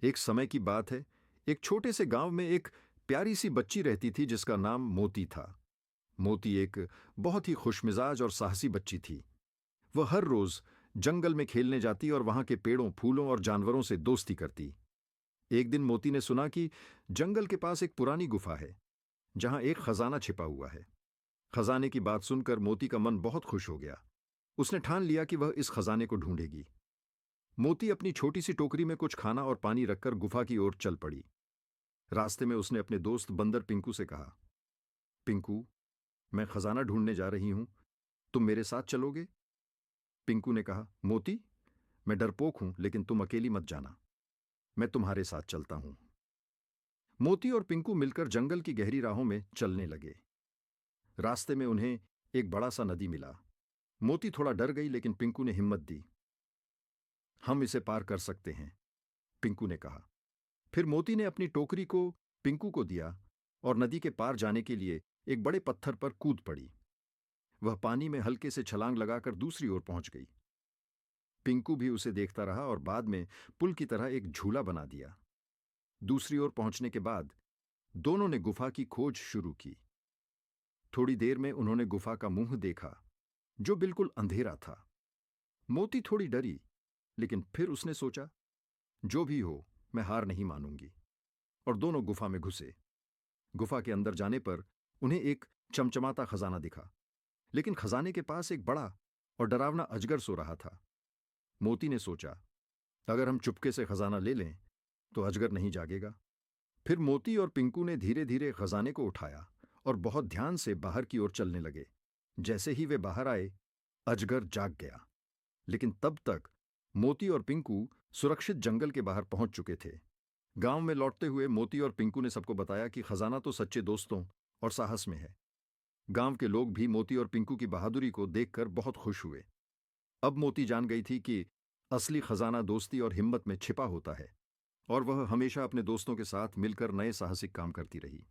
एक समय की बात है। एक छोटे से गांव में एक प्यारी सी बच्ची रहती थी जिसका नाम मोती था। मोती एक बहुत ही खुशमिजाज और साहसी बच्ची थी। वह हर रोज जंगल में खेलने जाती और वहां के पेड़ों, फूलों और जानवरों से दोस्ती करती। एक दिन मोती ने सुना कि जंगल के पास एक पुरानी गुफा है जहां एक खजाना छिपा हुआ है। खजाने की बात सुनकर मोती का मन बहुत खुश हो गया। उसने ठान लिया कि वह इस खजाने को ढूंढेगी। मोती अपनी छोटी सी टोकरी में कुछ खाना और पानी रखकर गुफा की ओर चल पड़ी। रास्ते में उसने अपने दोस्त बंदर पिंकू से कहा, पिंकू, मैं खजाना ढूंढने जा रही हूं, तुम मेरे साथ चलोगे? पिंकू ने कहा, मोती, मैं डरपोक हूं लेकिन तुम अकेली मत जाना, मैं तुम्हारे साथ चलता हूं। मोती और पिंकू मिलकर जंगल की गहरी राहों में चलने लगे। रास्ते में उन्हें एक बड़ा सा नदी मिला। मोती थोड़ा डर गई लेकिन पिंकू ने हिम्मत दी। हम इसे पार कर सकते हैं, पिंकू ने कहा। फिर मोती ने अपनी टोकरी को पिंकू को दिया और नदी के पार जाने के लिए एक बड़े पत्थर पर कूद पड़ी। वह पानी में हल्के से छलांग लगाकर दूसरी ओर पहुंच गई। पिंकू भी उसे देखता रहा और बाद में पुल की तरह एक झूला बना दिया। दूसरी ओर पहुंचने के बाद दोनों ने गुफा की खोज शुरू की। थोड़ी देर में उन्होंने गुफा का मुंह देखा जो बिल्कुल अंधेरा था। मोती थोड़ी डरी लेकिन फिर उसने सोचा, जो भी हो मैं हार नहीं मानूंगी, और दोनों गुफा में घुसे। गुफा के अंदर जाने पर उन्हें एक चमचमाता खजाना दिखा, लेकिन खजाने के पास एक बड़ा और डरावना अजगर सो रहा था। मोती ने सोचा, अगर हम चुपके से खजाना ले लें तो अजगर नहीं जागेगा। फिर मोती और पिंकू ने धीरे धीरे खजाने को उठाया और बहुत ध्यान से बाहर की ओर चलने लगे। जैसे ही वे बाहर आए, अजगर जाग गया, लेकिन तब तक मोती और पिंकू सुरक्षित जंगल के बाहर पहुंच चुके थे। गांव में लौटते हुए मोती और पिंकू ने सबको बताया कि खजाना तो सच्चे दोस्तों और साहस में है। गांव के लोग भी मोती और पिंकू की बहादुरी को देखकर बहुत खुश हुए। अब मोती जान गई थी कि असली खजाना दोस्ती और हिम्मत में छिपा होता है, और वह हमेशा अपने दोस्तों के साथ मिलकर नए साहसिक काम करती रही।